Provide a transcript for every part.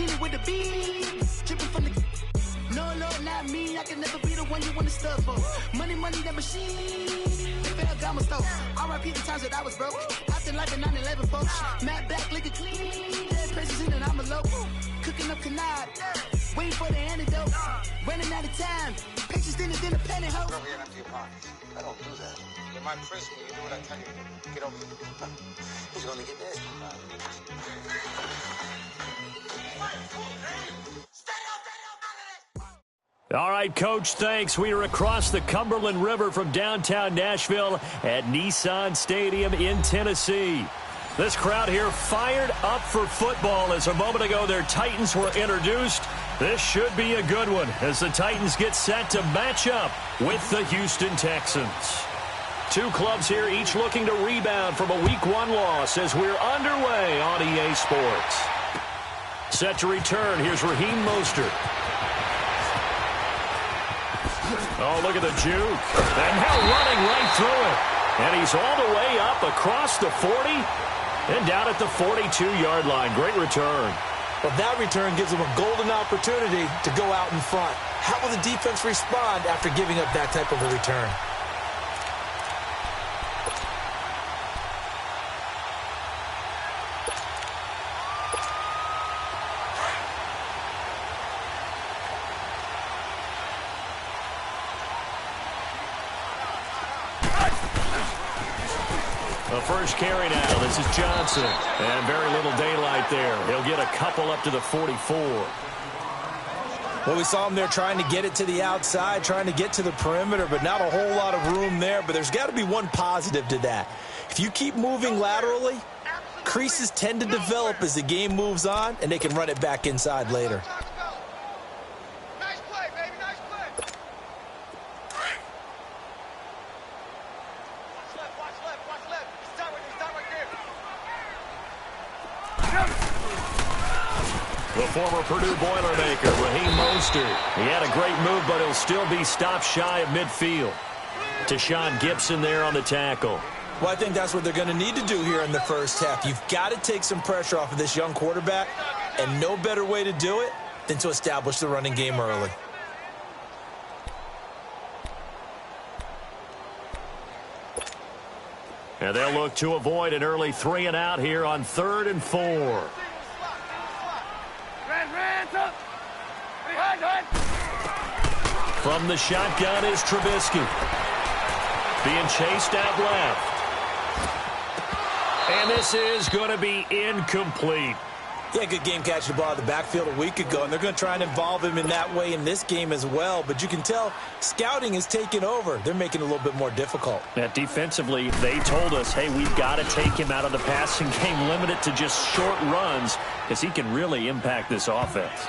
seen it with the beat. Dripping from the... No, Lord, not me. I can never be the one you want to stuff for. Money, that machine. They fell down my stove. R.I.P. the times that I was broke. Acting like a 9/11 folks. Mad back, liquor clean. Dead presses in and I'm a local. Cooking up canard. Waiting for the antidote. Running out of time. Pictures thinner than a pantyhose. Over here and empty your pockets. I don't do that. In my prison, you do what I tell you to do. Get over here. He's gonna get this. All right, Coach, thanks. We are across the Cumberland River from downtown Nashville at Nissan Stadium in Tennessee. This crowd here fired up for football as a moment ago their Titans were introduced. This should be a good one as the Titans get set to match up with the Houston Texans. Two clubs here, each looking to rebound from a Week 1 loss as we're underway on EA Sports. Set to return, here's Raheem Mostert. Oh, look at the juke. And now running right through it. And he's all the way up across the 40 and down at the 42-yard line. Great return. Well, that return gives them a golden opportunity to go out in front. How will the defense respond after giving up that type of a return? The first carry now. This is Johnson. And very little daylight there. He'll get a couple up to the 44. Well, we saw him there trying to get it to the outside, trying to get to the perimeter, but not a whole lot of room there. But there's got to be one positive to that. If you keep moving laterally, creases tend to develop as the game moves on, and they can run it back inside later. The former Purdue Boilermaker, Raheem Mostert. He had a great move, but he'll still be stopped shy of midfield. Tashawn Gibson there on the tackle. Well, I think that's what they're going to need to do here in the first half. You've got to take some pressure off of this young quarterback, and no better way to do it than to establish the running game early. And they'll look to avoid an early 3-and-out here on 3rd and 4. From the shotgun is Trubisky. Being chased out left. And this is going to be incomplete. Yeah, good game catching the ball in the backfield a week ago, and they're going to try and involve him in that way in this game as well. But you can tell scouting is taking over. They're making it a little bit more difficult. Defensively, they told us, hey, we've got to take him out of the passing game, limit it to just short runs, because he can really impact this offense.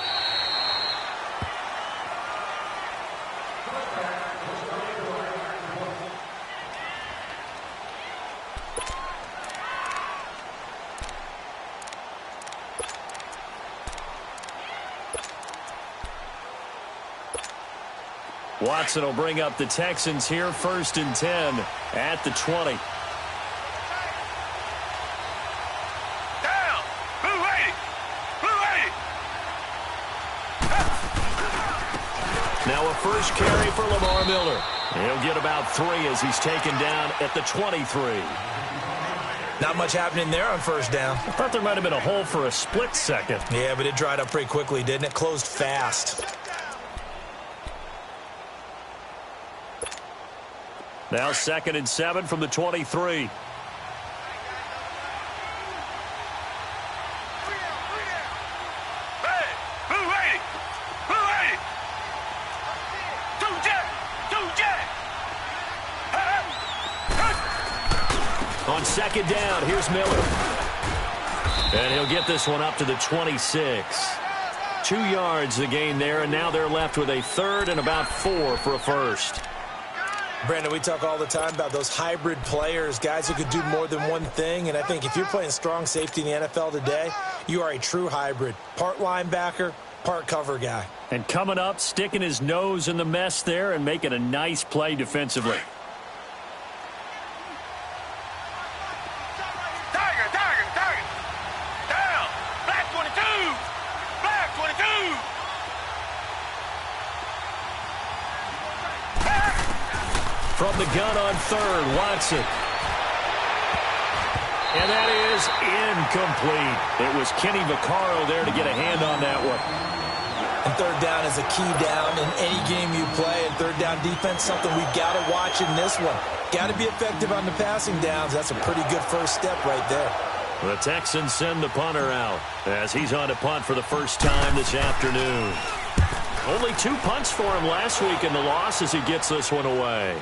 Watson will bring up the Texans here, 1st and 10 at the 20. Down! Blue 80! Blue 80! Now a first carry for Lamar Miller. He'll get about 3 as he's taken down at the 23. Not much happening there on first down. I thought there might have been a hole for a split second. Yeah, but it dried up pretty quickly, didn't it? Closed fast. Now 2nd and 7 from the 23. On 2nd down, here's Miller. And he'll get this one up to the 26. 2 yards the gain there, and now they're left with a 3rd and about 4 for a first. Brandon, we talk all the time about those hybrid players, guys who could do more than one thing, and I think if you're playing strong safety in the NFL today, you are a true hybrid. Part linebacker, part cover guy. And coming up, sticking his nose in the mess there and making a nice play defensively. Tiger! Down! Black 22! Black! From the gun on third, Watson. And that is incomplete. It was Kenny Vaccaro there to get a hand on that one. And third down is a key down in any game you play. And third down defense, something we've got to watch in this one. Got to be effective on the passing downs. That's a pretty good first step right there. The Texans send the punter out as he's on to punt for the first time this afternoon. Only 2 punts for him last week in the loss as he gets this one away.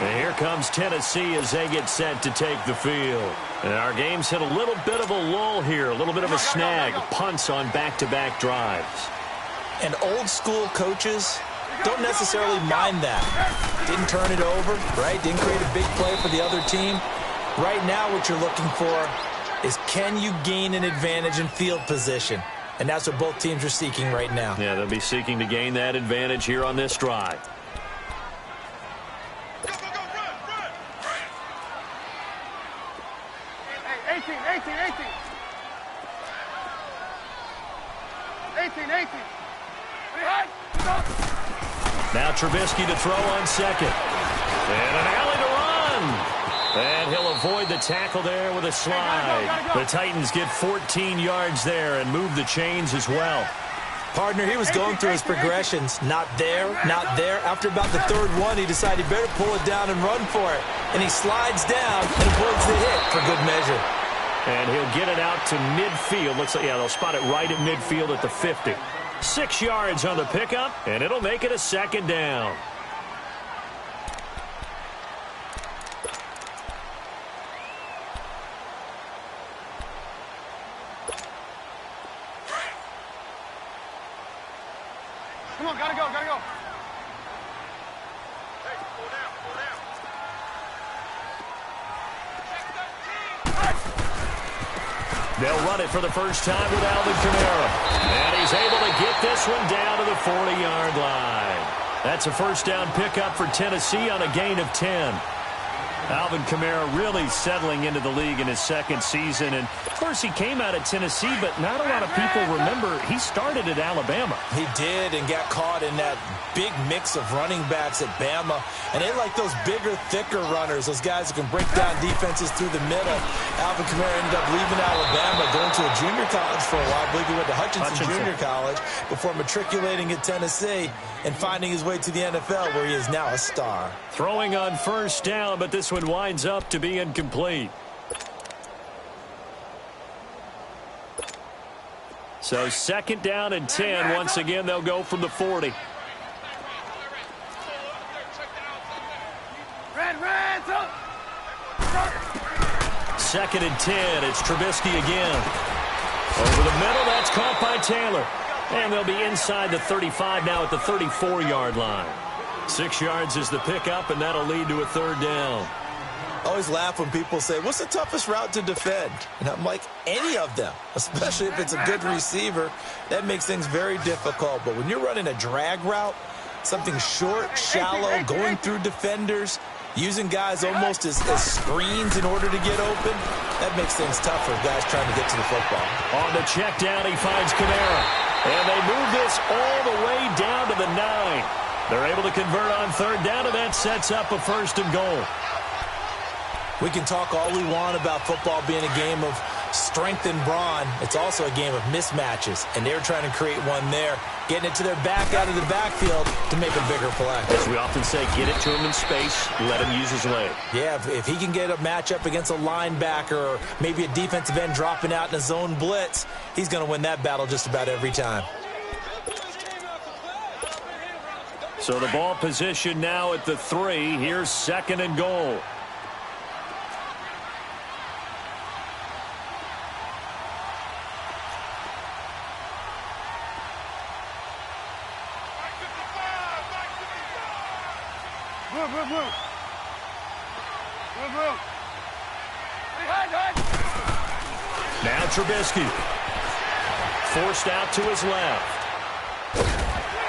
And here comes Tennessee as they get set to take the field. And our game's hit a little bit of a lull here, a little bit of a snag. Punts on back-to-back drives. And old-school coaches don't necessarily mind that. Didn't turn it over, right? Didn't create a big play for the other team. Right now what you're looking for is can you gain an advantage in field position? And that's what both teams are seeking right now. Yeah, they'll be seeking to gain that advantage here on this drive. Now Trubisky to throw on second. And an alley to run. And he'll avoid the tackle there with a slide. The Titans get 14 yards there and move the chains as well. Partner, he was going through his progressions. Not there, not there. After about the third one, he decided he better pull it down and run for it. And he slides down and avoids the hit for good measure. And he'll get it out to midfield. Looks like, yeah, they'll spot it right at midfield at the 50. 6 yards on the pickup, and it'll make it a second down. Come on, gotta go. Hey, pull down. They'll run it for the first time with Alvin Kamara. And he's able to get this one down to the 40-yard line. That's a first down pickup for Tennessee on a gain of 10. Alvin Kamara really settling into the league in his second season. And, of course, he came out of Tennessee, but not a lot of people remember he started at Alabama. He did and got caught in that big mix of running backs at Bama. And they like those bigger, thicker runners, those guys who can break down defenses through the middle. Alvin Kamara ended up leaving Alabama, going to a junior college for a while. I believe he went to Hutchinson Junior College before matriculating at Tennessee and finding his way to the NFL, where he is now a star. Throwing on first down, but this one winds up to be incomplete. So second down and 10. Once again, they'll go from the 40. Second and 10. It's Trubisky again. Over the middle, that's caught by Taylor. And they'll be inside the 35 now at the 34-yard line. 6 yards is the pickup, and that'll lead to a third down. I always laugh when people say, what's the toughest route to defend? And I'm like, any of them, especially if it's a good receiver. That makes things very difficult. But when you're running a drag route, something short, shallow, going through defenders, using guys almost as screens in order to get open, that makes things tough for guys trying to get to the football. On the check down, he finds Kamara. And they move this all the way down to the 9. They're able to convert on third down, and that sets up a first and goal. We can talk all we want about football being a game of strength and brawn. It's also a game of mismatches, and they're trying to create one there, getting it to their back out of the backfield to make a bigger play. As we often say, get it to him in space, let him use his leg. Yeah, if he can get a matchup against a linebacker or maybe a defensive end dropping out in a zone blitz, he's going to win that battle just about every time. So the ball position now at the 3. Here's second and goal. Now Trubisky. Forced out to his left.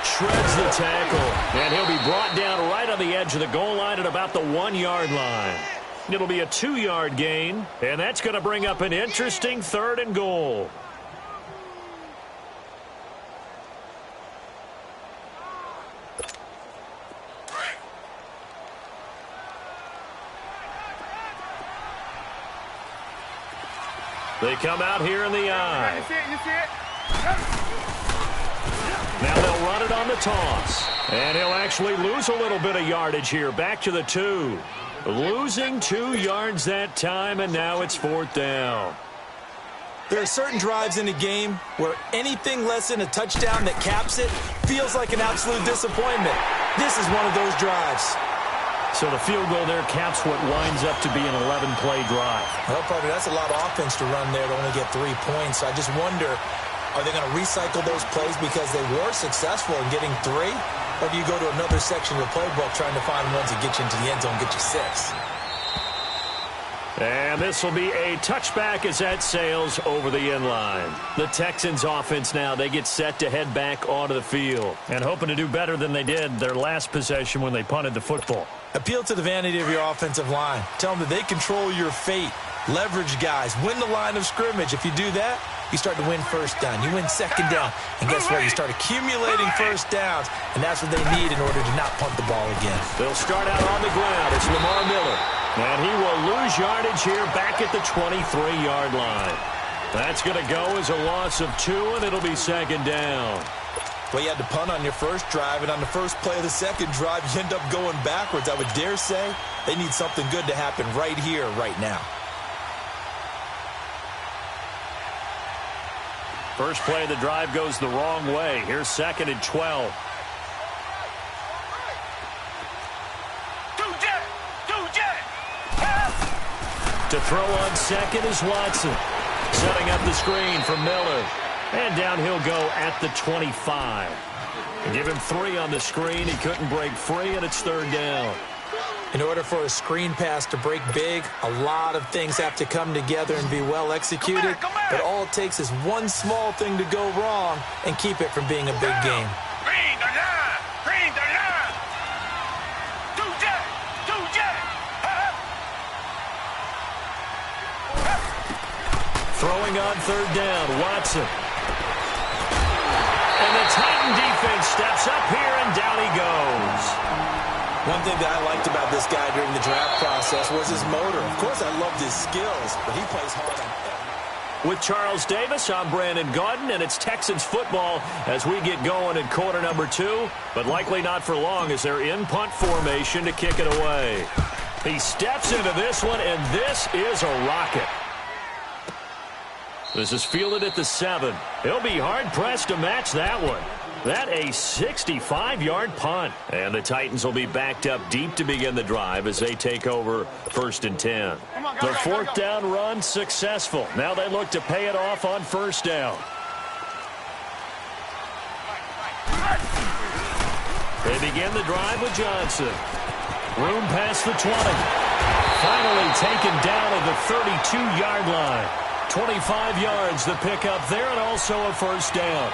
Shreds the tackle. And he'll be brought down right on the edge of the goal line at about the 1-yard line. It'll be a 2-yard gain. And that's going to bring up an interesting third and goal. They come out here in the eye. You see it? You see it? Now they'll run it on the toss. And he'll actually lose a little bit of yardage here. Back to the 2. Losing 2 yards that time, and now it's 4th down. There are certain drives in a game where anything less than a touchdown that caps it feels like an absolute disappointment. This is one of those drives. So the field goal there caps what winds up to be an 11-play drive. Well, partner, that's a lot of offense to run there to only get 3 points. I just wonder, are they going to recycle those plays because they were successful in getting 3? Or do you go to another section of the playbook trying to find ones that get you into the end zone, get you 6? And this will be a touchback as that sails over the end line. The Texans offense now, they get set to head back onto the field. And hoping to do better than they did their last possession when they punted the football. Appeal to the vanity of your offensive line. Tell them that they control your fate. Leverage guys. Win the line of scrimmage. If you do that, you start to win first down. You win second down. And guess what? You start accumulating first downs. And that's what they need in order to not punt the ball again. They'll start out on the ground. It's Lamar Miller. And he will lose yardage here back at the 23-yard line. That's going to go as a loss of 2, and it'll be second down. Well, you had to punt on your first drive, and on the first play of the second drive, you end up going backwards. I would dare say they need something good to happen right here, right now. First play of the drive goes the wrong way. Here's 2nd and 12. To throw on second is Watson. Setting up the screen for Miller. And down he'll go at the 25. Give him 3 on the screen. He couldn't break free, and it's 3rd down. In order for a screen pass to break big, a lot of things have to come together and be well executed. But all it takes is one small thing to go wrong and keep it from being a big game. Green the line! Green the line! Throwing on 3rd down, Watson. And the Titan defense steps up here, and down he goes. One thing that I liked about this guy during the draft process was his motor. Of course, I loved his skills, but he plays hard on every. With Charles Davis, I'm Brandon Gaudin, and it's Texans football as we get going in quarter number 2, but likely not for long as they're in punt formation to kick it away. He steps into this one, and this is a rocket. This is fielded at the 7. He'll be hard-pressed to match that one. That a 65-yard punt. And the Titans will be backed up deep to begin the drive as they take over 1st and 10. Their 4th down run successful. Now they look to pay it off on 1st down. They begin the drive with Johnson. Room past the 20. Finally taken down at the 32-yard line. 25 yards the pickup there, and also a 1st down.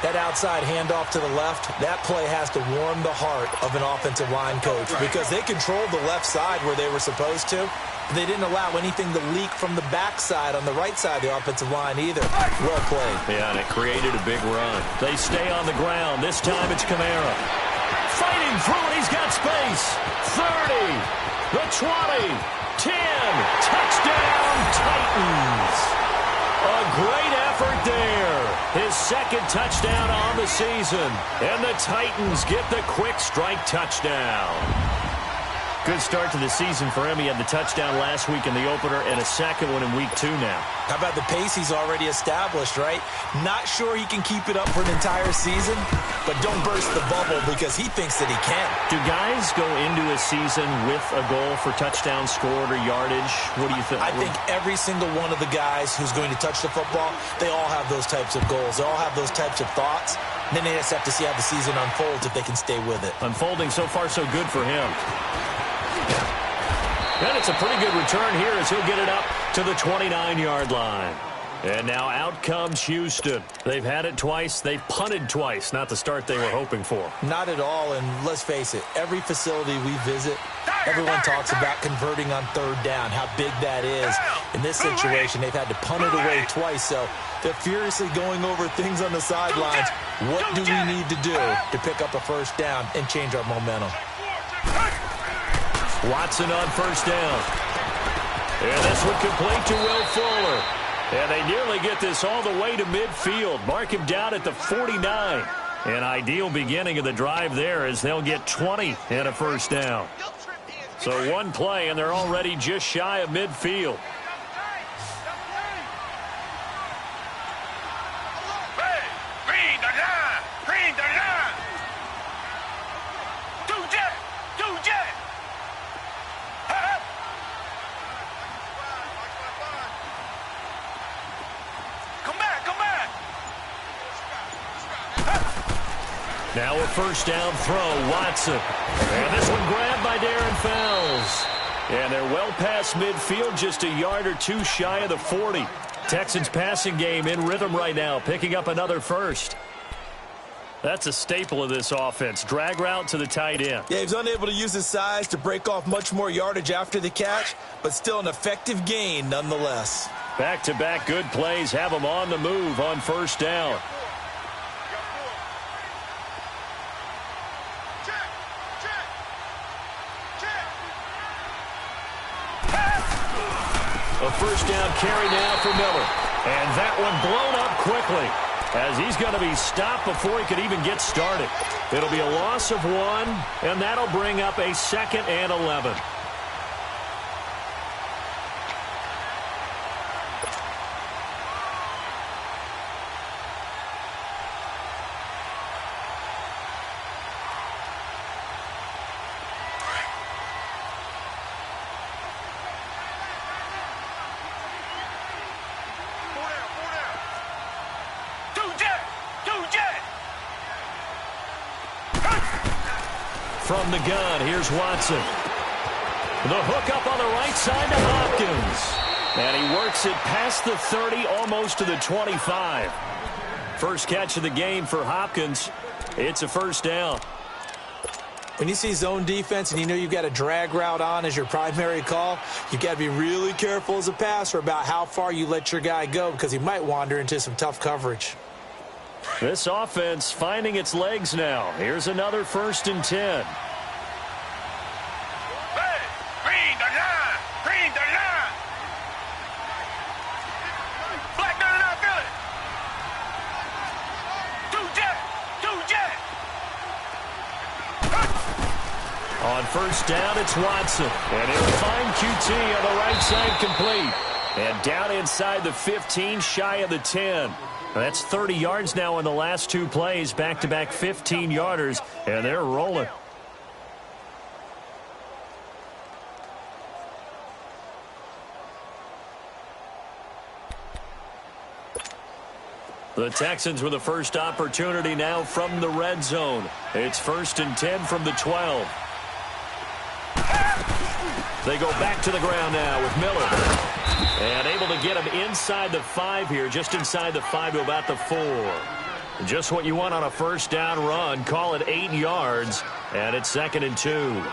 That outside handoff to the left, that play has to warm the heart of an offensive line coach because they controlled the left side where they were supposed to. They didn't allow anything to leak from the backside on the right side of the offensive line either. Well played. Yeah, and it created a big run. They stay on the ground. This time it's Kamara. Fighting through it. He's got space. 30. The 20. 10. Touchdown, Titans. A great effort there. His 2nd touchdown on the season. And the Titans get the quick strike touchdown. Good start to the season for him. He had the touchdown last week in the opener and a 2nd one in week 2 now. How about the pace he's already established, right? Not sure he can keep it up for an entire season, but don't burst the bubble because he thinks that he can. Do guys go into a season with a goal for touchdown scored or yardage? What do you think? I think every single one of the guys who's going to touch the football, they all have those types of goals. They all have those types of thoughts. And then they just have to see how the season unfolds if they can stay with it. Unfolding so far so good for him. And it's a pretty good return here as he'll get it up to the 29-yard line. And now out comes Houston. They've had it twice. They've punted twice. Not the start they were hoping for. Not at all, and let's face it, every facility we visit, everyone talks about converting on 3rd down, how big that is. In this situation, they've had to punt it away twice, so they're furiously going over things on the sidelines. What do we need to do to pick up a 1st down and change our momentum? Watson on 1st down. And this one complete to Will Fuller. And they nearly get this all the way to midfield. Mark him down at the 49. An ideal beginning of the drive there as they'll get 20 and a first down. So one play, and they're already just shy of midfield. Now a first down throw, Watson. And this one grabbed by Darren Fells. And they're well past midfield, just a yard or two shy of the 40. Texans passing game in rhythm right now, picking up another first. That's a staple of this offense. Drag route to the tight end. Yeah, he's unable to use his size to break off much more yardage after the catch, but still an effective gain nonetheless. Back-to-back good plays have them on the move on first down. A first down carry now for Miller. And that one blown up quickly as he's going to be stopped before he could even get started. It'll be a loss of 1, and that'll bring up a 2nd and 11. From the gun, here's Watson. The hook up on the right side to Hopkins. And he works it past the 30, almost to the 25. First catch of the game for Hopkins. It's a first down. When you see zone defense and you know you've got a drag route on as your primary call, you've got to be really careful as a passer about how far you let your guy go because he might wander into some tough coverage. This offense finding its legs now. Here's another 1st and 10. Green the line! Green the line! Black gun and I feel it! 2 jet! On first down, it's Watson. And he'll find QT on the right side complete. And down inside the 15, shy of the 10. That's 30 yards now in the last 2 plays, back-to-back 15-yarders, and they're rolling. The Texans with the first opportunity now from the red zone. It's 1st and 10 from the 12. They go back to the ground now with Miller. And able to get him inside the 5 here, just inside the 5 to about the 4. Just what you want on a first down run. Call it 8 yards, and it's 2nd and 2.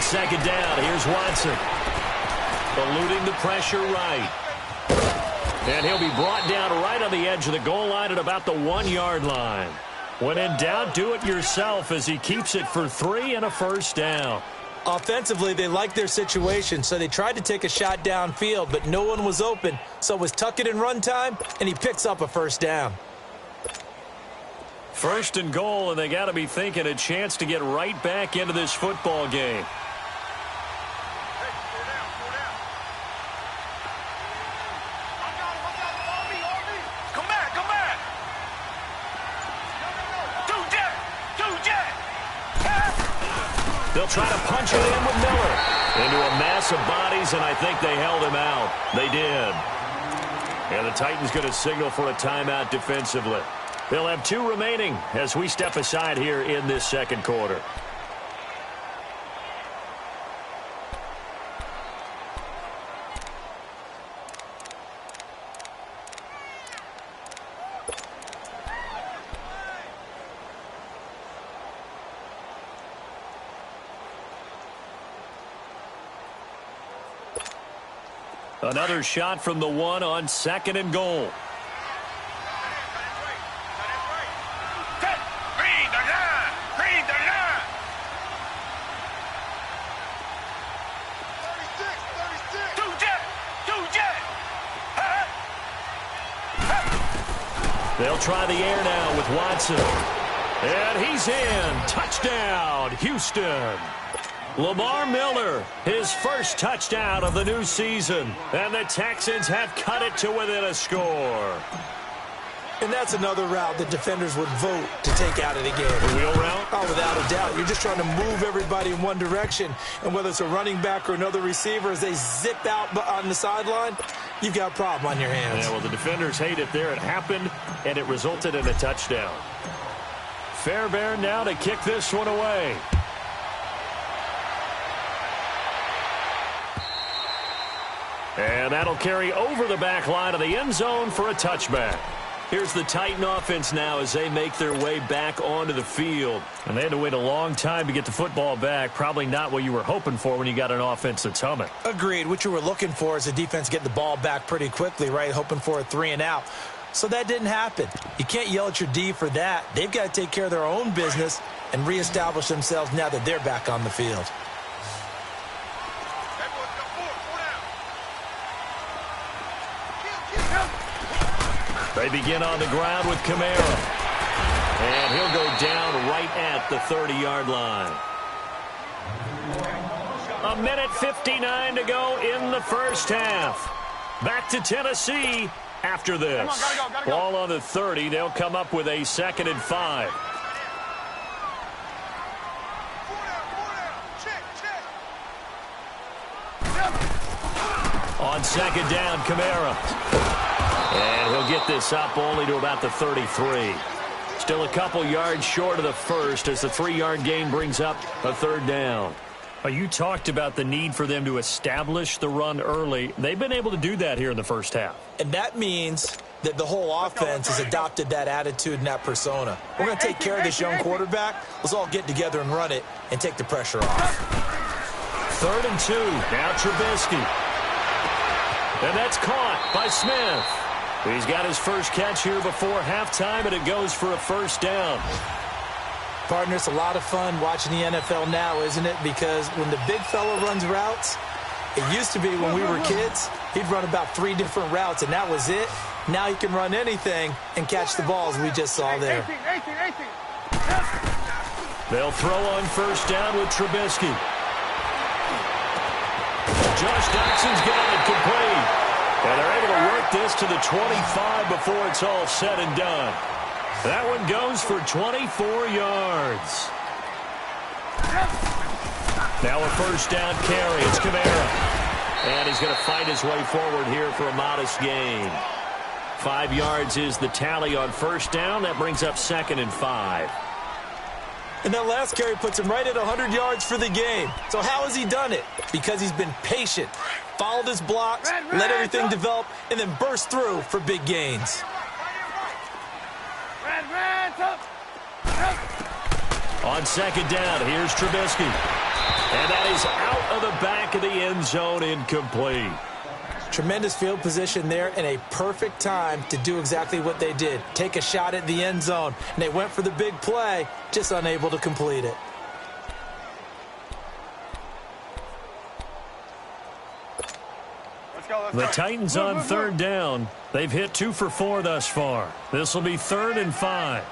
Second down, here's Watson. Eluding the pressure right. And he'll be brought down right on the edge of the goal line at about the 1-yard line. When in doubt, do it yourself as he keeps it for 3 and a first down. Offensively, they liked their situation, so they tried to take a shot downfield, but no one was open. So it was tuck it and run time, and he picks up a first down. 1st and goal, and they got to be thinking a chance to get right back into this football game. They'll try to punch it in with Miller. Into a mass of bodies, and I think they held him out. They did. And the Titans going to signal for a timeout defensively. They'll have 2 remaining as we step aside here in this 2nd quarter. Another shot from the one on 2nd and goal. Green the line! Green the line! 36! Two jet! They'll try the air now with Watson. And he's in. Touchdown, Houston. Lamar Miller, his first touchdown of the new season. And the Texans have cut it to within a score. And that's another route that defenders would vote to take out of the game. A wheel route? Oh, without a doubt. You're just trying to move everybody in one direction. And whether it's a running back or another receiver, as they zip out on the sideline, you've got a problem on your hands. Yeah, well, the defenders hate it there. It happened, and it resulted in a touchdown. Fairbairn now to kick this one away. And that'll carry over the back line of the end zone for a touchback. Here's the Titan offense now as they make their way back onto the field. And they had to wait a long time to get the football back. Probably not what you were hoping for when you got an offense that's humming. Agreed. What you were looking for is the defense getting the ball back pretty quickly, right? Hoping for a 3-and-out. So that didn't happen. You can't yell at your D for that. They've got to take care of their own business and reestablish themselves now that they're back on the field. They begin on the ground with Kamara. And he'll go down right at the 30-yard line. 1:59 to go in the first half. Back to Tennessee after this. Gotta go. Ball on the 30. They'll come up with a 2nd and 5. On 2nd down, Kamara. And he'll get this up only to about the 33. Still a couple yards short of the first as the 3-yard gain brings up a 3rd down. You talked about the need for them to establish the run early. They've been able to do that here in the first half. And that means that the whole offense has adopted that attitude and that persona. We're going to take care of this young quarterback. Let's all get together and run it and take the pressure off. 3rd and 2. Now Trubisky. And that's caught by Smith. He's got his first catch here before halftime, and it goes for a 1st down. Partner, it's a lot of fun watching the NFL now, isn't it? Because when the big fella runs routes, it used to be when we were kids, he'd run about 3 different routes, and that was it. Now he can run anything and catch the balls we just saw there. 18. They'll throw on 1st down with Trubisky. Josh Doxson's got it complete. And they're able to work this to the 25 before it's all said and done. That one goes for 24 yards. Now a 1st down carry. It's Kamara. And he's going to fight his way forward here for a modest gain. 5 yards is the tally on 1st down. That brings up 2nd and 5. And that last carry puts him right at 100 yards for the game. So how has he done it? Because he's been patient, followed his blocks, let everything develop, and then burst through for big gains. On 2nd down, here's Trubisky. And that is out of the back of the end zone, incomplete. Tremendous field position there and a perfect time to do exactly what they did. Take a shot at the end zone. And they went for the big play, just unable to complete it. The Titans on 3rd down. They've hit 2 for 4 thus far. This will be 3rd and 5.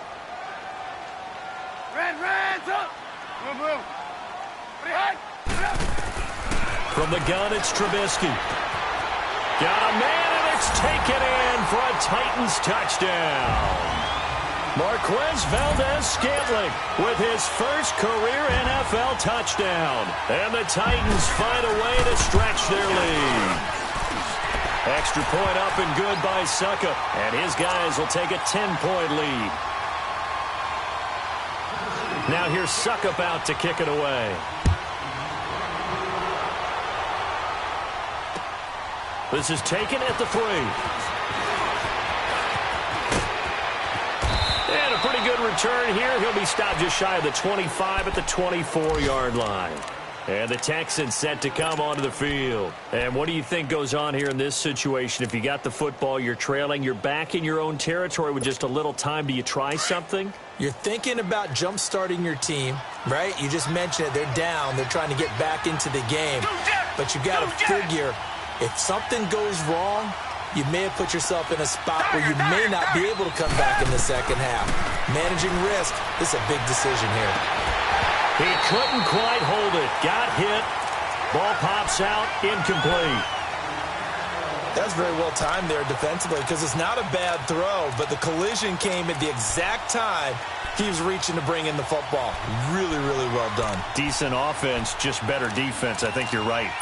From the gun, it's Trubisky. Got a man, and it's taken in for a Titans touchdown. Marquez Valdez-Scantling with his first career NFL touchdown. And the Titans find a way to stretch their lead. Extra point up and good by Suckup. And his guys will take a 10-point lead. Now here's Suckup out to kick it away. This is taken at the 3. And a pretty good return here. He'll be stopped just shy of the 25 at the 24-yard line. And the Texans set to come onto the field. And what do you think goes on here in this situation? If you got the football, you're trailing, you're back in your own territory with just a little time. Do you try something? You're thinking about jump-starting your team, right? You just mentioned it. They're down. They're trying to get back into the game. But you got to figure if something goes wrong, you may have put yourself in a spot where you may not be able to come back in the second half. Managing risk, this is a big decision here. He couldn't quite hold it. Got hit. Ball pops out. Incomplete. That's very well timed there defensively because it's not a bad throw, but the collision came at the exact time he was reaching to bring in the football. Really, really well done. Decent offense, just better defense. I think you're right.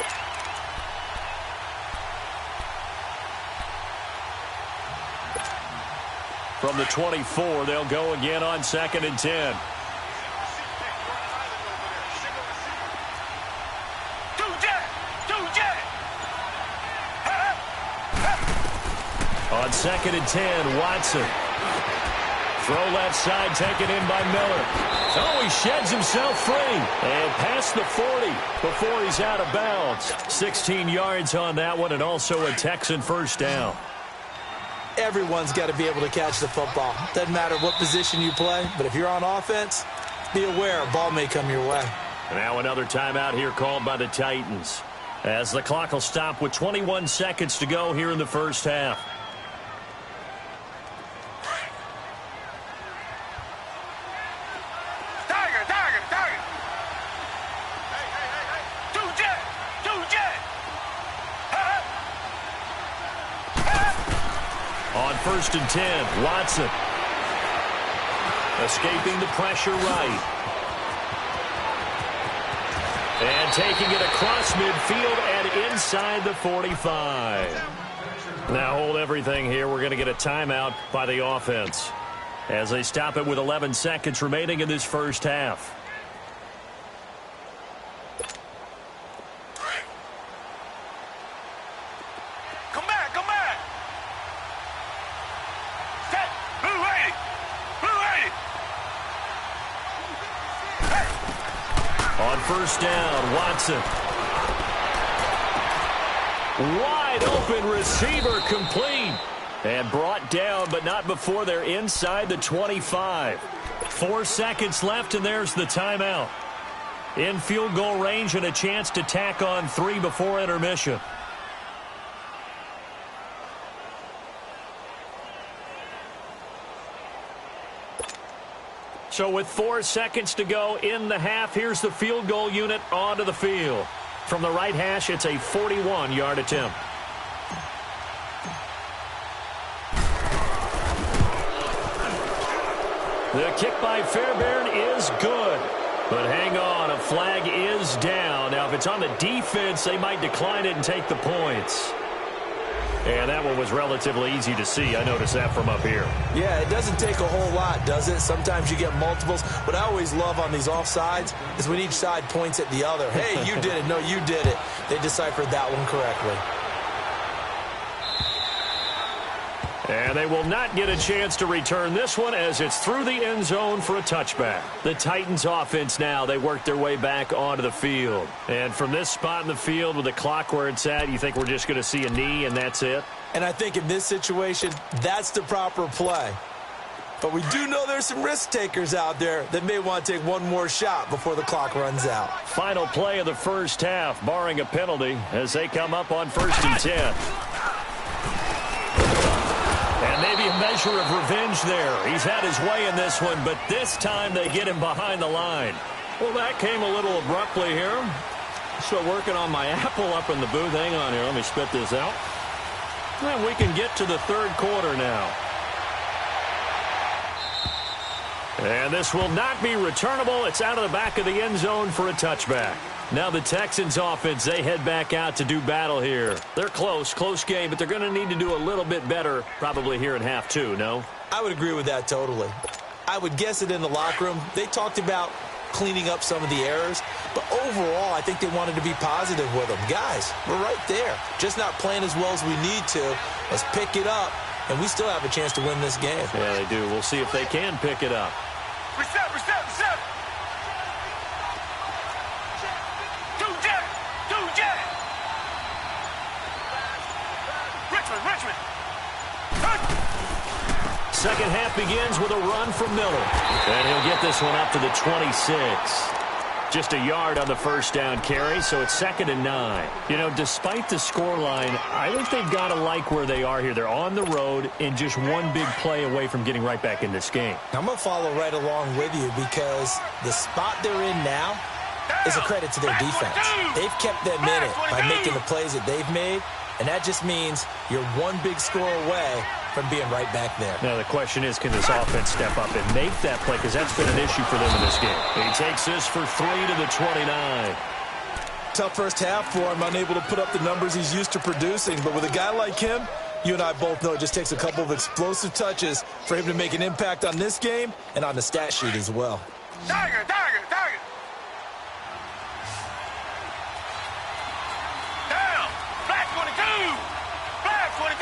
From the 24, they'll go again on 2nd and 10. On 2nd and 10, Watson. Throw left side, taken in by Miller. Oh, he sheds himself free. And past the 40 before he's out of bounds. 16 yards on that one, and also a Texan first down. Everyone's got to be able to catch the football. Doesn't matter what position you play, but if you're on offense, be aware a ball may come your way. Now another timeout here called by the Titans, as the clock will stop with 21 seconds to go here in the first half. On 1st and 10, Watson. Escaping the pressure right. And taking it across midfield and inside the 45. Now hold everything here. We're going to get a timeout by the offense as they stop it with 11 seconds remaining in this first half. On 1st down, Watson. Wide open receiver, complete. And brought down, but not before they're inside the 25. 4 seconds left, and there's the timeout. In field goal range and a chance to tack on 3 before intermission. So with 4 seconds to go in the half, here's the field goal unit onto the field. From the right hash, it's a 41-yard attempt. The kick by Fairbairn is good. But hang on, a flag is down. Now, if it's on the defense, they might decline it and take the points. And that one was relatively easy to see. I noticed that from up here. Yeah, it doesn't take a whole lot, does it? Sometimes you get multiples. What I always love on these offsides is when each side points at the other. Hey, you did it. No, you did it. They deciphered that one correctly. And they will not get a chance to return this one as it's through the end zone for a touchback. The Titans offense now, they work their way back onto the field. And from this spot in the field with the clock where it's at, you think we're just going to see a knee and that's it? And I think in this situation, that's the proper play. But we do know there's some risk takers out there that may want to take one more shot before the clock runs out. Final play of the first half, barring a penalty, as they come up on 1st and 10. And maybe a measure of revenge there. He's had his way in this one, but this time they get him behind the line. Well, that came a little abruptly here. So working on my apple up in the booth. Hang on here. Let me spit this out. And we can get to the third quarter now. And this will not be returnable. It's out of the back of the end zone for a touchback. Now the Texans offense, they head back out to do battle here. They're close game, but they're going to need to do a little bit better probably here in half 2, no? I would agree with that totally. I would guess it in the locker room. They talked about cleaning up some of the errors, but overall I think they wanted to be positive with them. Guys, we're right there. Just not playing as well as we need to. Let's pick it up, and we still have a chance to win this game. Yeah, they do. We'll see if they can pick it up. Reset. second half begins with a run from Miller. And he'll get this one up to the 26. Just a yard on the first down carry, so it's 2nd and 9. You know, despite the scoreline, I think they've got to like where they are here. They're on the road and just one big play away from getting right back in this game. I'm going to follow right along with you because the spot they're in now is a credit to their defense. They've kept them in it by making the plays that they've made, and that just means you're one big score away from being right back there. Now the question is, can this offense step up and make that play? Because that's been an issue for them in this game. He takes this for 3 to the 29. Tough first half for him, unable to put up the numbers he's used to producing. But with a guy like him, you and I both know it just takes a couple of explosive touches for him to make an impact on this game and on the stat sheet as well. Tiger. Down. Flag 22. Flag 22.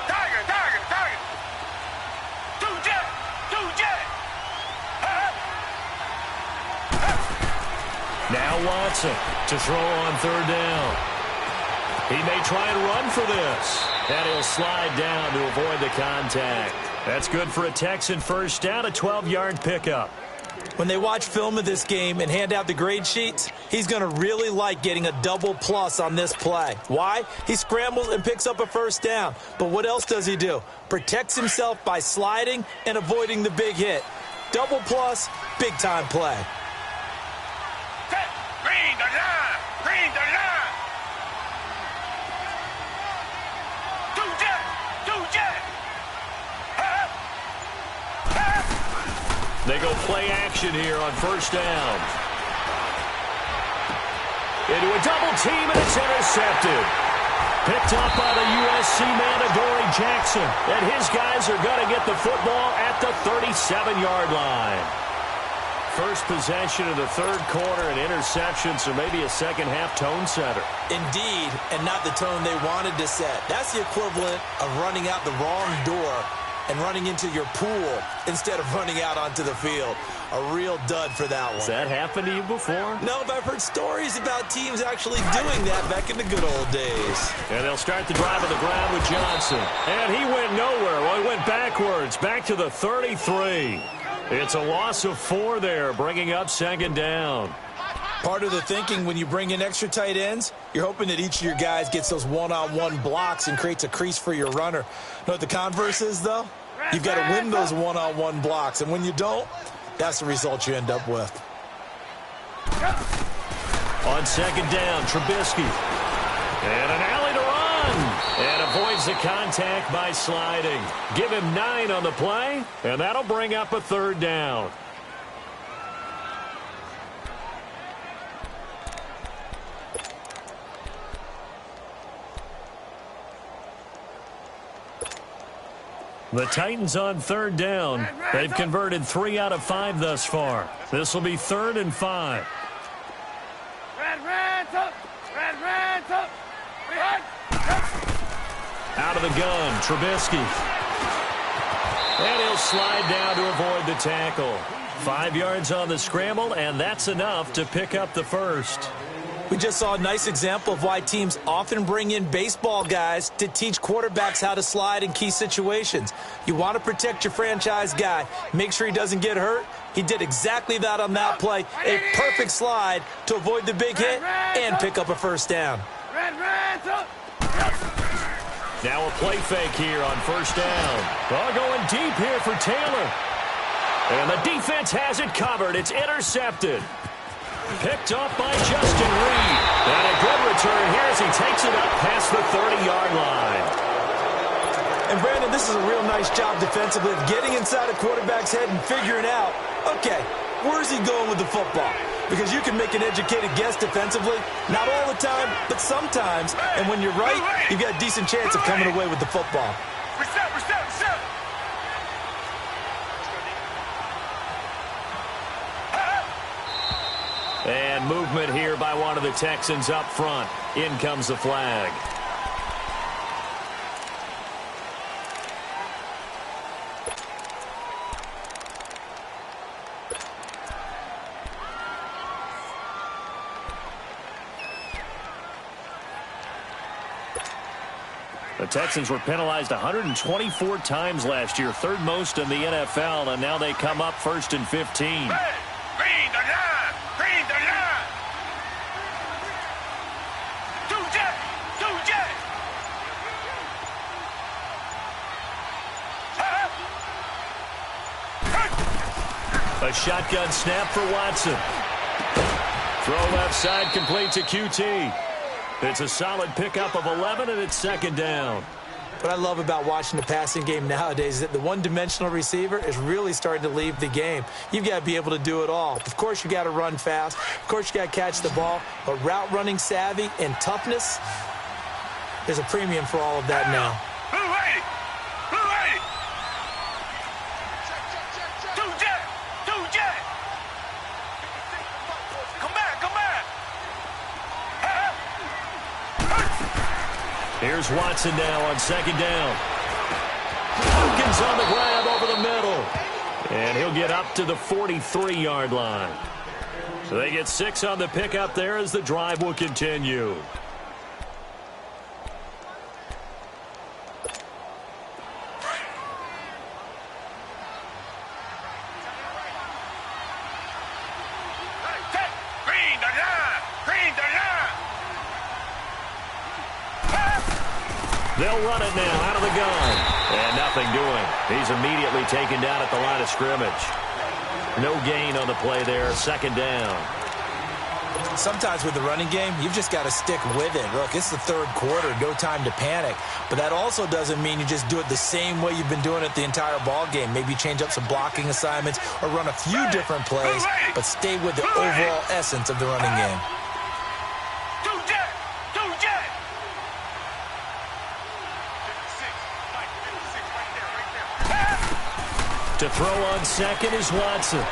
Tiger. Two jet. Now Watson to throw on 3rd down. He may try and run for this. And he'll slide down to avoid the contact. That's good for a Texan first down, a 12-yard pickup. When they watch film of this game and hand out the grade sheets, he's going to really like getting a double plus on this play. Why? He scrambles and picks up a first down. But what else does he do? Protects himself by sliding and avoiding the big hit. Double plus, big-time play. Green the line. Two jet. They go play action here on first down. Into a double team, and it's intercepted. Picked up by the USC man, Adoree Jackson. And his guys are going to get the football at the 37-yard line. First possession of the 3rd quarter, an interception, so maybe a second-half tone setter. Indeed, and not the tone they wanted to set. That's the equivalent of running out the wrong door and running into your pool instead of running out onto the field. A real dud for that one. Has that happened to you before? No, but I've heard stories about teams actually doing that back in the good old days. And they'll start the drive on the ground with Johnson. And he went nowhere. Well, he went backwards, back to the 33. It's a loss of 4 there, bringing up 2nd down. Part of the thinking when you bring in extra tight ends, you're hoping that each of your guys gets those one-on-one blocks and creates a crease for your runner. Know what the converse is, though? You've got to win those one-on-one blocks, and when you don't, that's the result you end up with. On 2nd down, Trubisky. And an alley to run. And avoids the contact by sliding. Give him 9 on the play, and that'll bring up a 3rd down. The Titans on 3rd down. They've converted 3 out of 5 thus far. This will be 3rd and 5. Out of the gun, Trubisky. And he'll slide down to avoid the tackle. 5 yards on the scramble, and that's enough to pick up the first. We just saw a nice example of why teams often bring in baseball guys to teach quarterbacks how to slide in key situations. You want to protect your franchise guy. Make sure he doesn't get hurt. He did exactly that on that play. A perfect slide to avoid the big hit and pick up a first down. Now a play fake here on first down. Oh, going deep here for Taylor. And the defense has it covered. It's intercepted. Picked up by Justin Reed. And a good return here as he takes it up past the 30-yard line. And, Brandon, this is a real nice job defensively of getting inside a quarterback's head and figuring out, okay, where's he going with the football? Because you can make an educated guess defensively. Not all the time, but sometimes. And when you're right, you've got a decent chance of coming away with the football. Reset. And movement here by one of the Texans up front. In comes the flag. The Texans were penalized 124 times last year, third most in the NFL, and now they come up 1st and 15. Hey, green the line! Green the line! Two jet! A shotgun snap for Watson. Throw left side, complete to QT. It's a solid pickup of 11, and it's 2nd down. What I love about watching the passing game nowadays is that the one-dimensional receiver is really starting to leave the game. You've got to be able to do it all. Of course, you got to run fast. Of course, you got to catch the ball. But route running savvy and toughness, there's a premium for all of that now. Here's Watson now on 2nd down. Hopkins on the grab over the middle. And he'll get up to the 43-yard line. So they get 6 on the pickup there as the drive will continue. They'll run it now out of the gun. And nothing doing. He's immediately taken down at the line of scrimmage. No gain on the play there. 2nd down. Sometimes with the running game, you've just got to stick with it. Look, it's the 3rd quarter. No time to panic. But that also doesn't mean you just do it the same way you've been doing it the entire ball game. Maybe change up some blocking assignments or run a few different plays, but stay with the overall essence of the running game. To throw on 2nd is Watson.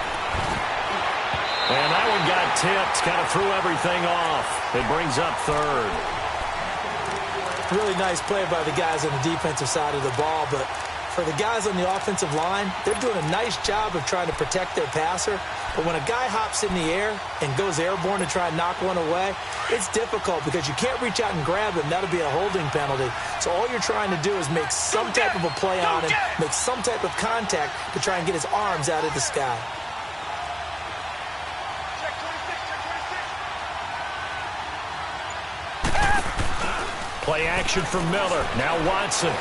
And that one got tipped. Kind of threw everything off. It brings up 3rd. Really nice play by the guys on the defensive side of the ball, but for the guys on the offensive line, they're doing a nice job of trying to protect their passer. But when a guy hops in the air and goes airborne to try and knock one away, it's difficult because you can't reach out and grab him. That'll be a holding penalty. So all you're trying to do is make some type of a play on him, make some type of contact to try and get his arms out of the sky. Play action from Miller. Now Watson.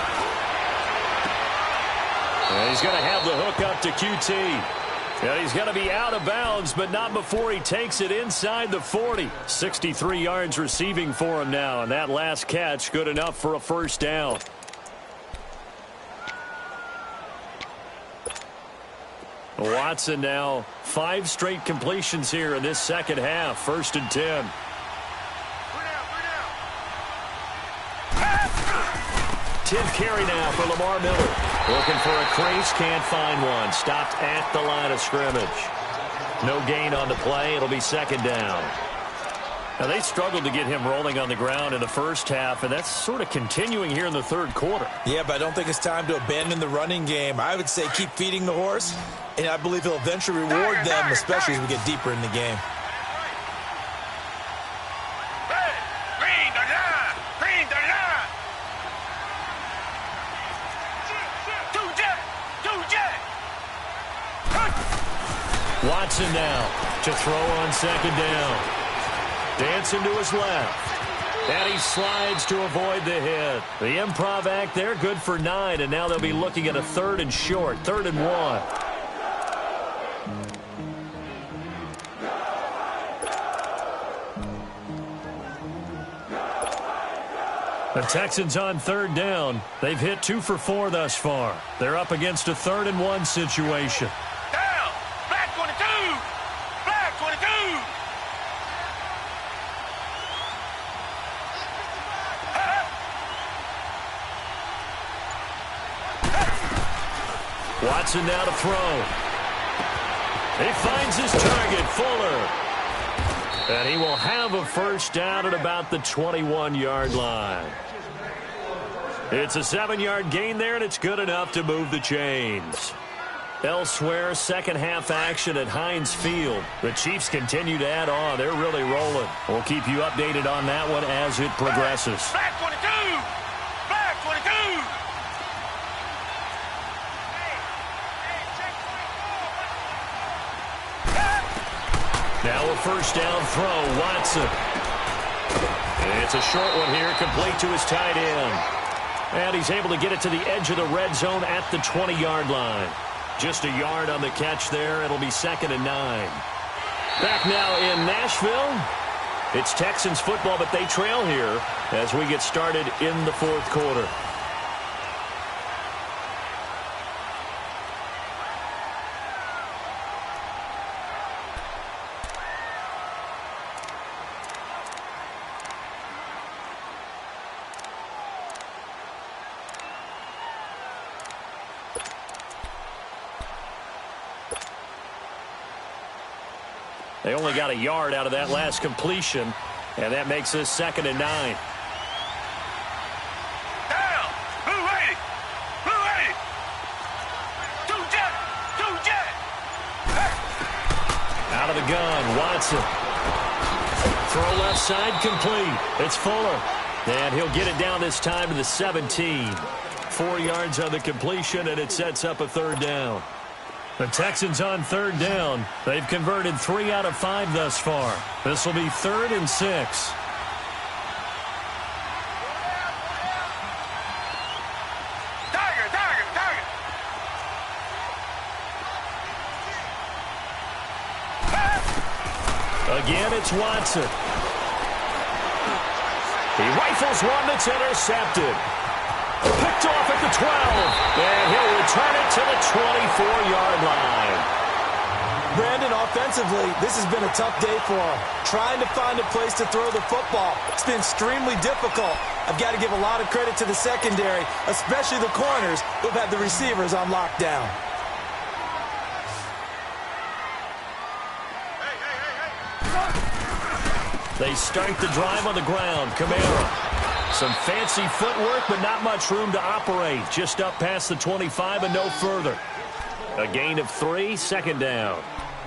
And he's going to have the hook up to QT. And he's going to be out of bounds, but not before he takes it inside the 40. 63 yards receiving for him now, and that last catch good enough for a 1st down. Watson now 5 straight completions here in this 2nd half. 1st and 10. 10th carry now for Lamar Miller. Looking for a crease, can't find one. Stopped at the line of scrimmage. No gain on the play. It'll be 2nd down. Now, they struggled to get him rolling on the ground in the 1st half, and that's sort of continuing here in the 3rd quarter. Yeah, but I don't think it's time to abandon the running game. I would say keep feeding the horse, and I believe he'll eventually reward them, especially as we get deeper in the game. Watson now to throw on 2nd down. Dancing to his left. And he slides to avoid the hit. The improv act there, good for 9. And now they'll be looking at a 3rd and short. 3rd and 1. The Texans on 3rd down. They've hit 2 for 4 thus far. They're up against a 3rd and 1 situation. Watson now to throw. He finds his target, Fuller. And he will have a 1st down at about the 21-yard line. It's a 7-yard gain there, and it's good enough to move the chains. Elsewhere, 2nd half action at Heinz Field. The Chiefs continue to add on. They're really rolling. We'll keep you updated on that one as it progresses. Black 22! Black 22! Now a first down throw, Watson. And it's a short one here, complete to his tight end. And he's able to get it to the edge of the red zone at the 20-yard line. Just a yard on the catch there. It'll be 2nd and 9. Back now in Nashville. It's Texans football, but they trail here as we get started in the 4th quarter. They only got a yard out of that last completion, and that makes this 2nd and 9. Down! Blue 80! Blue 80! Two jet! Two jet! Hey! Out of the gun, Watson. Throw left side, complete. It's Fuller. And he'll get it down this time to the 17. 4 yards on the completion, and it sets up a 3rd down. The Texans on 3rd down. They've converted 3 out of 5 thus far. This will be 3rd and 6. Tiger! Tiger! Tiger! Again, it's Watson. He rifles one that's intercepted. Picked off at the 12, and he'll return it to the 24-yard line. Brandon, offensively, this has been a tough day for him. Trying to find a place to throw the football. It's been extremely difficult. I've got to give a lot of credit to the secondary, especially the corners who've had the receivers on lockdown. They start the drive on the ground. Kamara. Some fancy footwork, but not much room to operate. Just up past the 25 and no further. A gain of 3, 2nd down.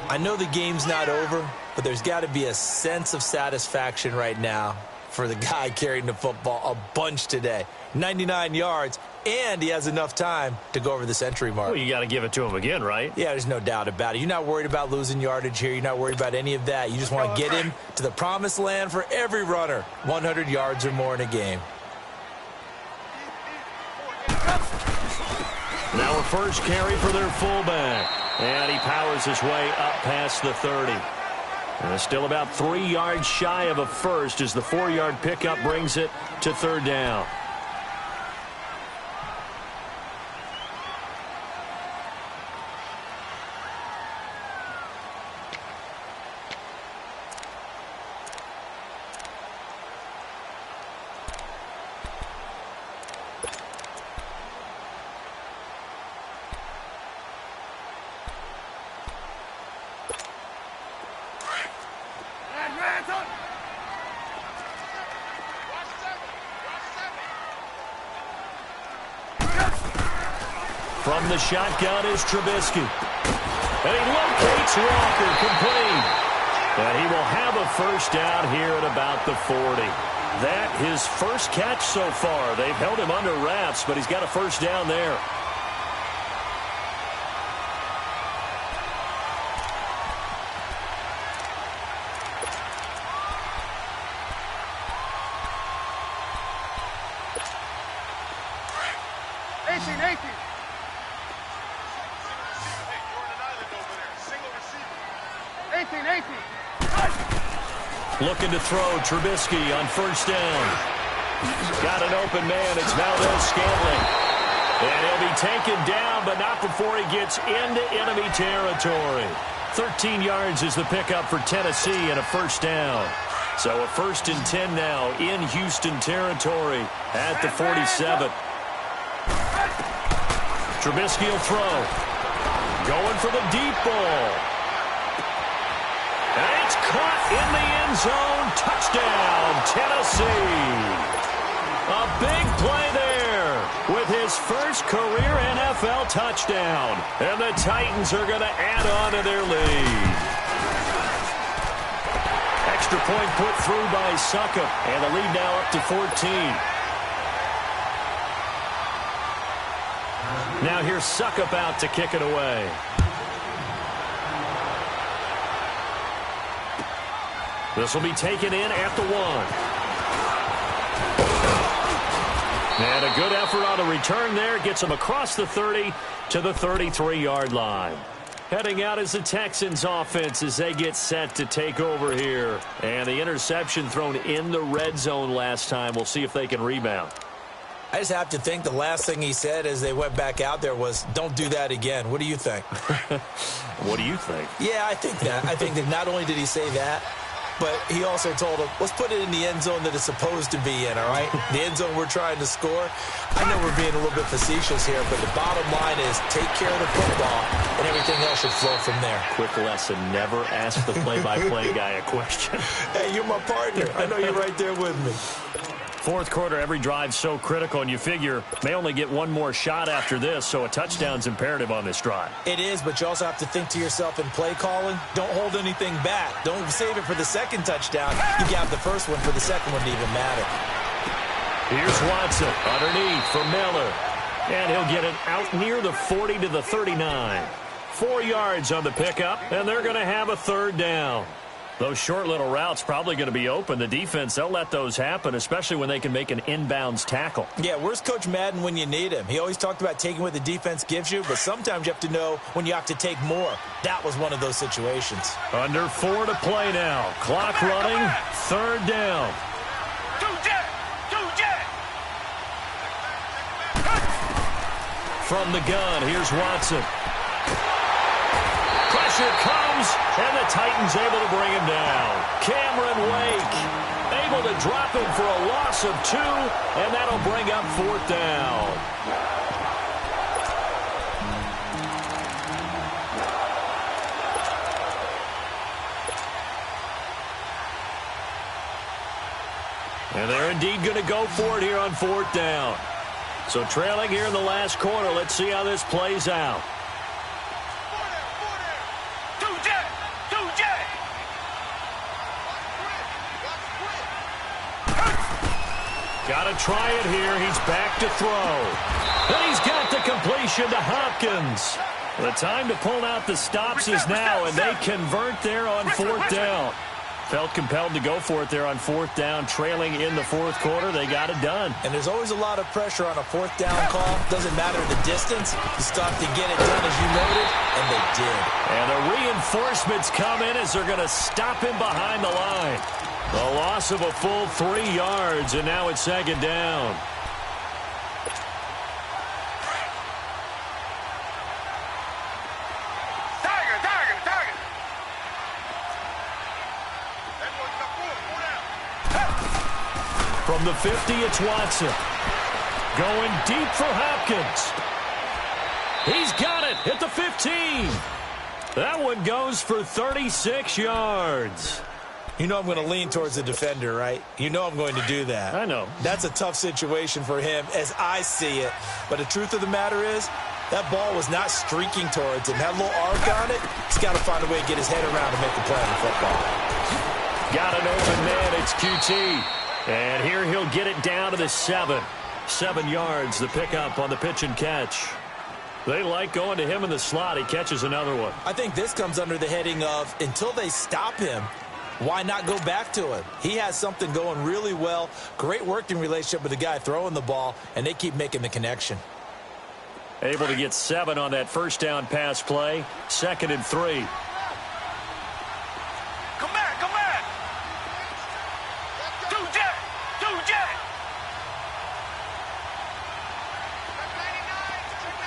I know the game's not over, but there's got to be a sense of satisfaction right now for the guy carrying the football a bunch today. 99 yards, and he has enough time to go over the century mark. Well, you got to give it to him again, right? Yeah, there's no doubt about it. You're not worried about losing yardage here. You're not worried about any of that. You just want to get him to the promised land for every runner. 100 yards or more in a game. Now a first carry for their fullback. And he powers his way up past the 30. And it's still about 3 yards shy of a first as the 4-yard pickup brings it to 3rd down. From the shotgun is Trubisky. And he locates Walker, complete. And he will have a first down here at about the 40. That his first catch so far. They've held him under wraps, but he's got a first down there. Looking to throw, Trubisky on first down. Got an open man, it's Valdez-Scantling. And he'll be taken down, but not before he gets into enemy territory. 13 yards is the pickup for Tennessee and a first down. So a 1st and 10 now in Houston territory at the 47. Trubisky will throw. Going for the deep ball. And it's caught in the end zone. Touchdown, Tennessee. A big play there with his first career NFL touchdown. And the Titans are going to add on to their lead. Extra point put through by Succop. And the lead now up to 14. Now here's Succop out to kick it away. This will be taken in at the 1. And a good effort on a return there. Gets him across the 30 to the 33-yard line. Heading out is the Texans offense as they get set to take over here. And the interception thrown in the red zone last time. We'll see if they can rebound. I just have to think the last thing he said as they went back out there was, don't do that again. What do you think? What do you think? Yeah, I think that. I think that not only did he say that, but he also told him, let's put it in the end zone that it's supposed to be in, all right? The end zone we're trying to score. I know we're being a little bit facetious here, but the bottom line is take care of the football, and everything else should flow from there. Quick lesson, never ask the play-by-play guy a question. Hey, you're my partner. I know you're right there with me. Fourth quarter, every drive's so critical, and you figure may only get one more shot after this, so a touchdown's imperative on this drive. It is, but you also have to think to yourself in play calling, don't hold anything back. Don't save it for the second touchdown. You got the first one for the second one to even matter. Here's Watson underneath for Miller, and he'll get it out near the 40 to the 39. 4 yards on the pickup, and they're going to have a third down. Those short little routes probably going to be open. The defense, they'll let those happen, especially when they can make an inbounds tackle. Yeah, where's Coach Madden when you need him? He always talked about taking what the defense gives you, but sometimes you have to know when you have to take more. That was one of those situations. Under 4 to play now. Clock running, third down. From the gun, here's Watson. Pressure comes, and the Titans able to bring him down. Cameron Wake able to drop him for a loss of 2, and that'll bring up fourth down. And they're indeed going to go for it here on fourth down. So trailing here in the last quarter, let's see how this plays out. Got to try it here. He's back to throw. And he's got the completion to Hopkins. The time to pull out the stops is now, and they convert there on fourth down. Felt compelled to go for it there on fourth down, trailing in the fourth quarter. They got it done. And there's always a lot of pressure on a fourth down call. Doesn't matter the distance. You stop to get it done as you noted, and they did. And the reinforcements come in as they're going to stop him behind the line. The loss of a full 3 yards, and now it's second down. From the 50, it's Watson. Going deep for Hopkins. He's got it at the 15. That one goes for 36 yards. You know I'm going to lean towards the defender, right? You know I'm going to do that. I know. That's a tough situation for him as I see it. But the truth of the matter is, that ball was not streaking towards him. Had a little arc on it. He's got to find a way to get his head around and make the play on the football. Got an open man. It's QT. And here he'll get it down to the 7. 7 yards, the pickup on the pitch and catch. They like going to him in the slot. He catches another one. I think this comes under the heading of, until they stop him, why not go back to him? He has something going really well. Great working relationship with the guy throwing the ball, and they keep making the connection. Able to get 7 on that first down pass play. 2nd and 3. Come back, come back. Two jet.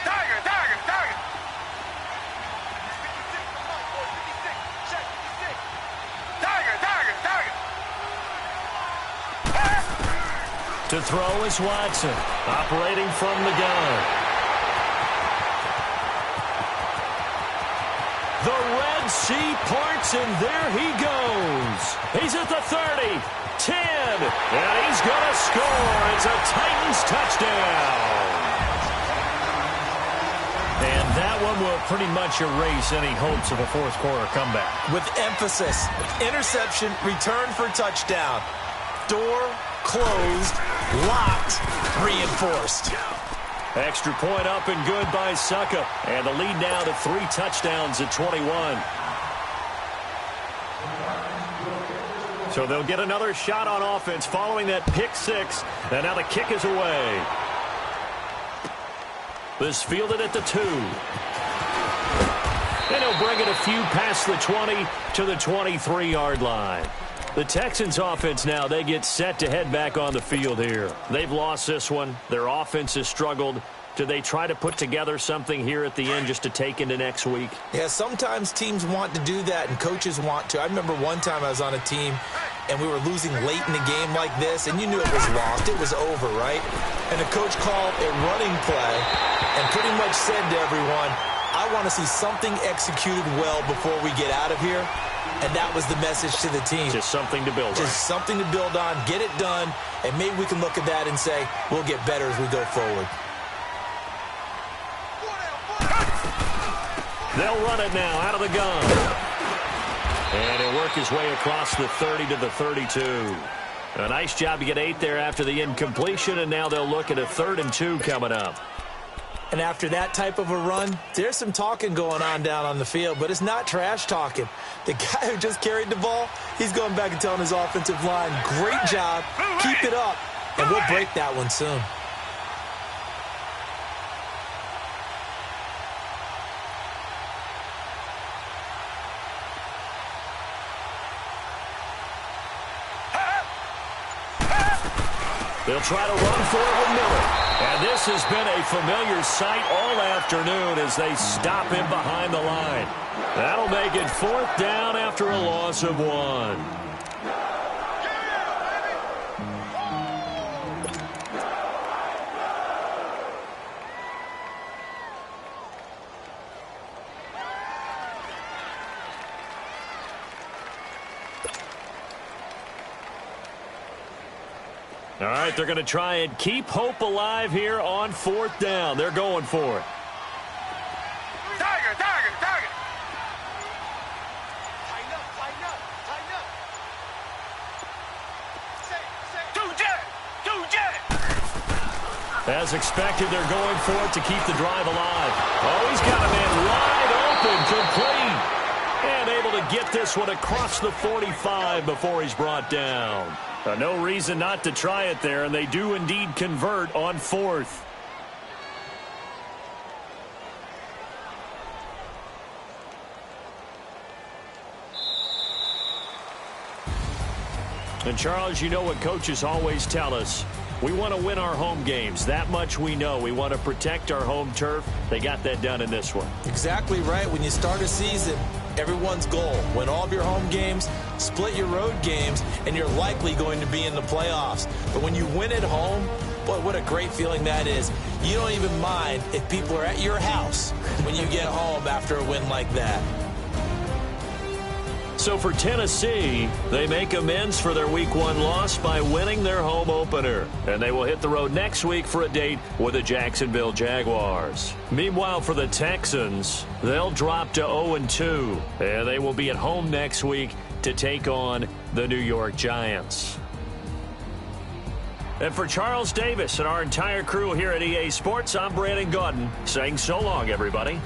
Tiger. To throw is Watson, operating from the gun. The Red Sea parts, and there he goes. He's at the 30, 10, and he's going to score. It's a Titans touchdown. And that one will pretty much erase any hopes of a fourth quarter comeback. With emphasis, interception, return for touchdown. Door closed, locked, reinforced. Extra point up and good by Succa. And the lead now to 3 touchdowns at 21. So they'll get another shot on offense following that pick six. And now the kick is away. This fielded at the 2. And he'll bring it a few past the 20 to the 23-yard line. The Texans offense now, they get set to head back on the field here. They've lost this one. Their offense has struggled. Do they try to put together something here at the end just to take into next week? Yeah, sometimes teams want to do that and coaches want to. I remember one time I was on a team and we were losing late in a game like this, and you knew it was lost. It was over, right? And the coach called a running play and pretty much said to everyone, I want to see something executed well before we get out of here. And that was the message to the team. Just something to build on. Just something to build on, get it done, and maybe we can look at that and say, we'll get better as we go forward. They'll run it now out of the gun. And he'll work his way across the 30 to the 32. A nice job to get 8 there after the incompletion, and now they'll look at a 3rd and 2 coming up. And after that type of a run, there's some talking going on down on the field, but it's not trash talking. The guy who just carried the ball, he's going back and telling his offensive line, great job, keep it up, and we'll break that one soon. They'll try to run for it with Miller. And this has been a familiar sight all afternoon as they stop him behind the line. That'll make it 4th down after a loss of 1. All right, they're going to try and keep hope alive here on 4th down. They're going for it. Tiger, tiger, tiger. Tighten up, tighten up, tighten up. Two jet. As expected, they're going for it to keep the drive alive. Oh, he's got a man wide open, complete. And able to get this one across the 45 before he's brought down. No reason not to try it there, and they do indeed convert on 4th. And, Charles, you know what coaches always tell us. We want to win our home games. That much we know. We want to protect our home turf. They got that done in this one. Exactly right. When you start a season, everyone's goal, win all of your home games, split your road games, and you're likely going to be in the playoffs. But when you win at home, boy, what a great feeling that is. You don't even mind if people are at your house when you get home after a win like that. So for Tennessee, they make amends for their Week 1 loss by winning their home opener. And they will hit the road next week for a date with the Jacksonville Jaguars. Meanwhile, for the Texans, they'll drop to 0-2. And they will be at home next week to take on the New York Giants. And for Charles Davis and our entire crew here at EA Sports, I'm Brandon Gaudin saying so long, everybody.